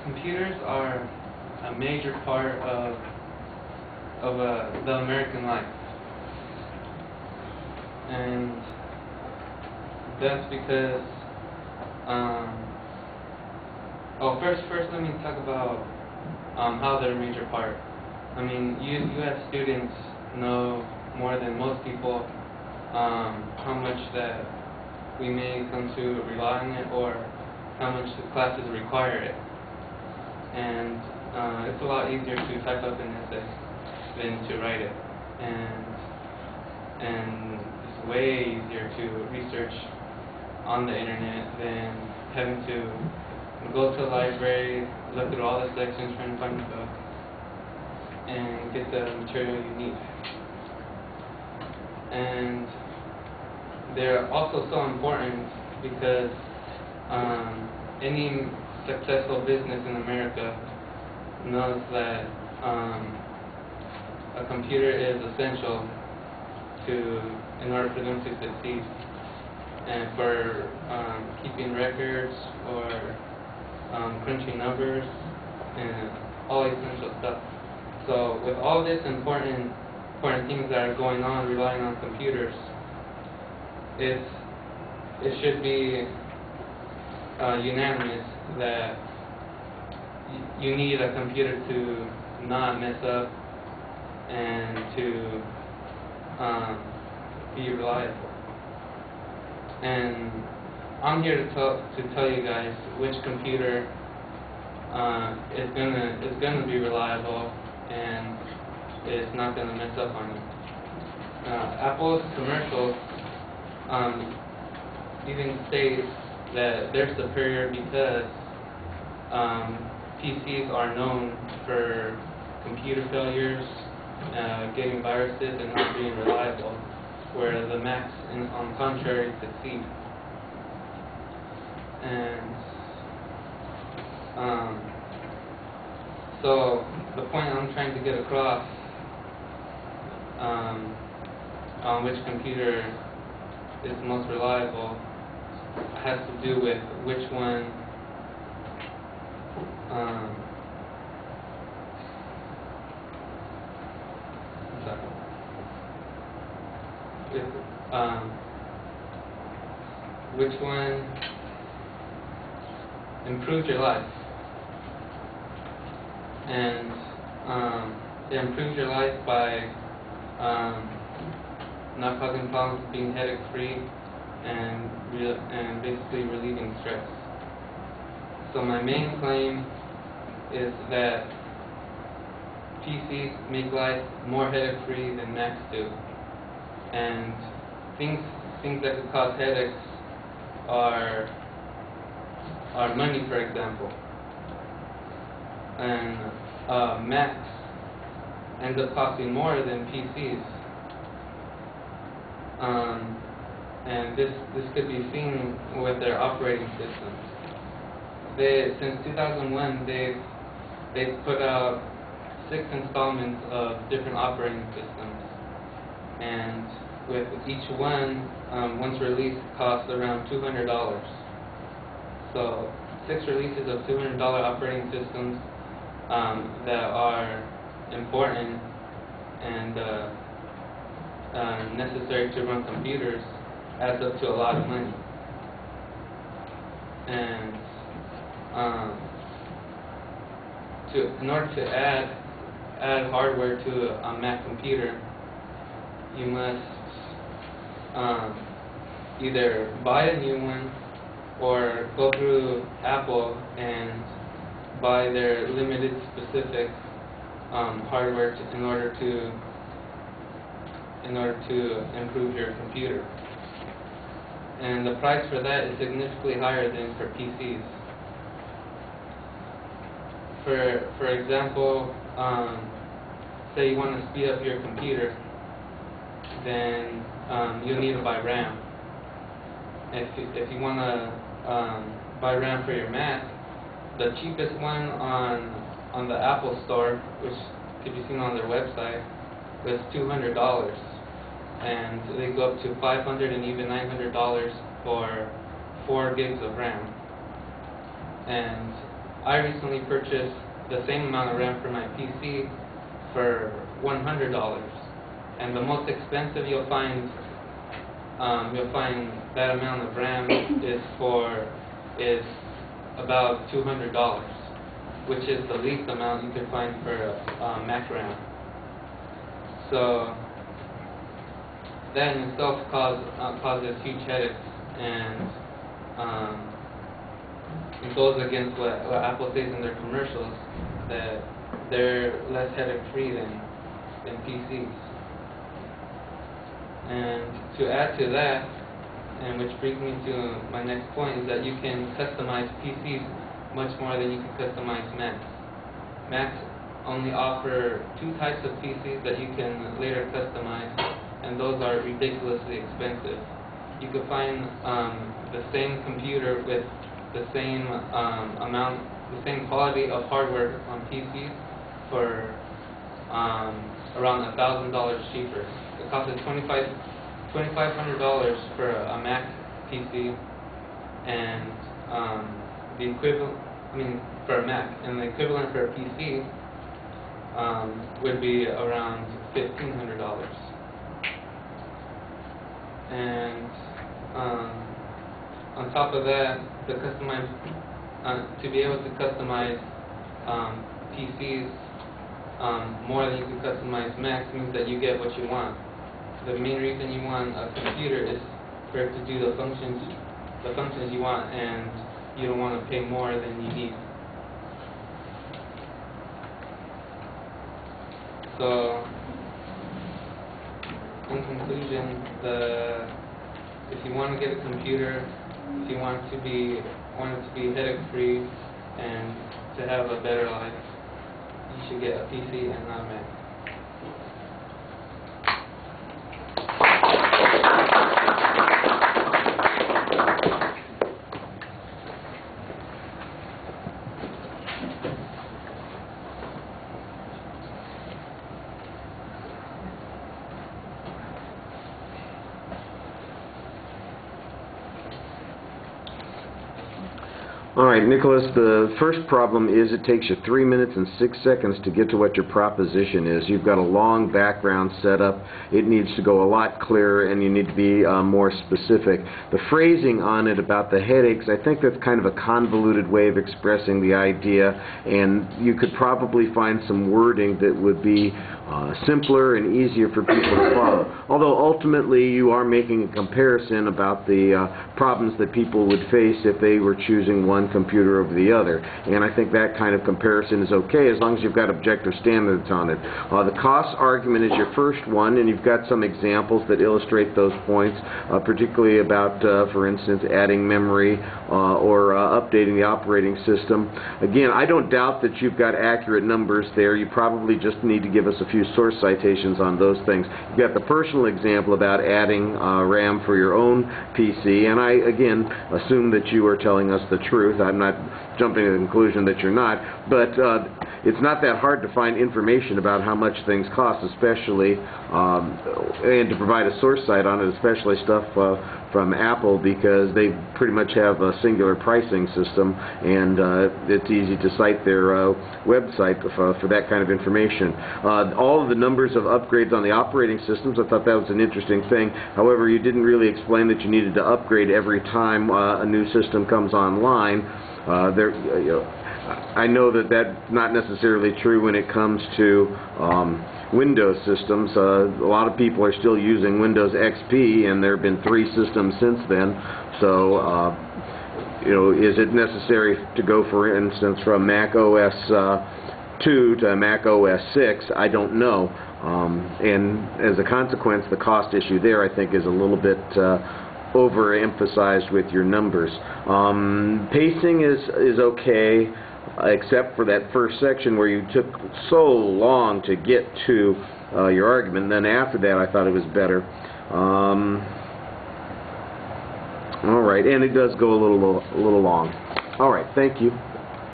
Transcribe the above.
Computers are a major part of the American life, and that's because first let me talk about how they're a major part. I mean, you as students know more than most people how much that we may come to rely on it, or how much the classes require it. And it's a lot easier to type up an essay than to write it, and it's way easier to research on the internet than having to go to a library, look through all the sections, trying to find the book, and get the material you need. And they're also so important because any successful business in America knows that a computer is essential in order for them to succeed, and for keeping records or crunching numbers and all essential stuff. So with all this important things that are going on relying on computers, it should be unanimous that you need a computer to not mess up and to be reliable. And I'm here to tell you guys which computer is gonna be reliable and is not gonna mess up on you. Apple's commercials even state that they're superior because PCs are known for computer failures, getting viruses, and not being reliable, where the Macs, on the contrary, succeed. And so the point I'm trying to get across on which computer is most reliable has to do with which one which one improves your life. And it improves your life by not causing problems, being headache-free, and basically relieving stress. So my main claim is that PCs make life more headache-free than Macs do. And things that could cause headaches are money, for example. And Macs end up costing more than PCs. And this could be seen with their operating systems. Since 2001, they've put out 6 installments of different operating systems, and with each one, once released, costs around $200. So 6 releases of $200 operating systems that are important and necessary to run computers adds up to a lot of money. And in order to add hardware to a Mac computer, you must either buy a new one or go through Apple and buy their limited specific hardware in order to improve your computer. And the price for that is significantly higher than for PCs. For example, say you want to speed up your computer, then you'll need to buy RAM. If you want to buy RAM for your Mac, the cheapest one on the Apple Store, which could be seen on their website, was $200, and they go up to $500 and even $900 for 4 gigs of RAM. And I recently purchased the same amount of RAM for my PC for $100, and the most expensive you'll find that amount of RAM is about $200, which is the least amount you can find for Mac RAM. So that in itself causes huge headaches, and it goes against what Apple says in their commercials, that they're less headache-free than PCs. And to add to that, and which brings me to my next point, is that you can customize PCs much more than you can customize Macs. Macs only offer two types of PCs that you can later customize, and those are ridiculously expensive. You could find the same computer with the same the same quality of hardware on PCs for around $1,000 cheaper. It costs $2,500 for a Mac PC, and the equivalent, for a Mac, and the equivalent for a PC would be around $1,500. And on top of that, to be able to customize PCs more than you can customize Macs means that you get what you want. The main reason you want a computer is for it to do the functions you want, and you don't want to pay more than you need. So, in conclusion, if you want to get a computer, if you want it to be headache-free and to have a better life, you should get a PC and not a Mac. All right, Nicholas, the first problem is it takes you 3 minutes and 6 seconds to get to what your proposition is. You've got a long background set up. It needs to go a lot clearer, and you need to be more specific. The phrasing on it about the headaches, I think that's kind of a convoluted way of expressing the idea, and you could probably find some wording that would be simpler and easier for people to follow. Although ultimately you are making a comparison about the problems that people would face if they were choosing one computer over the other. And I think that kind of comparison is okay as long as you've got objective standards on it. The cost argument is your first one, and you've got some examples that illustrate those points, particularly about, for instance, adding memory or updating the operating system. Again, I don't doubt that you've got accurate numbers there. You probably just need to give us a few source citations on those things. You've got the personal example about adding RAM for your own PC, and I, again, assume that you are telling us the truth. I'm not jumping to the conclusion that you're not, but it's not that hard to find information about how much things cost, especially, and to provide a source site on it, especially stuff from Apple, because they pretty much have a singular pricing system, and it's easy to cite their website for that kind of information. All of the numbers of upgrades on the operating systems, I thought that was an interesting thing. However, you didn't really explain that you needed to upgrade every time a new system comes online. I know that that's not necessarily true when it comes to Windows systems. A lot of people are still using Windows XP, and there have been 3 systems since then. So, is it necessary to go, for instance, from Mac OS 2 to Mac OS 6? I don't know. And as a consequence, the cost issue there, I think, is a little bit overemphasized with your numbers. Pacing is okay, except for that first section where you took so long to get to your argument. And then after that, I thought it was better. All right, and it does go a little long. All right, thank you.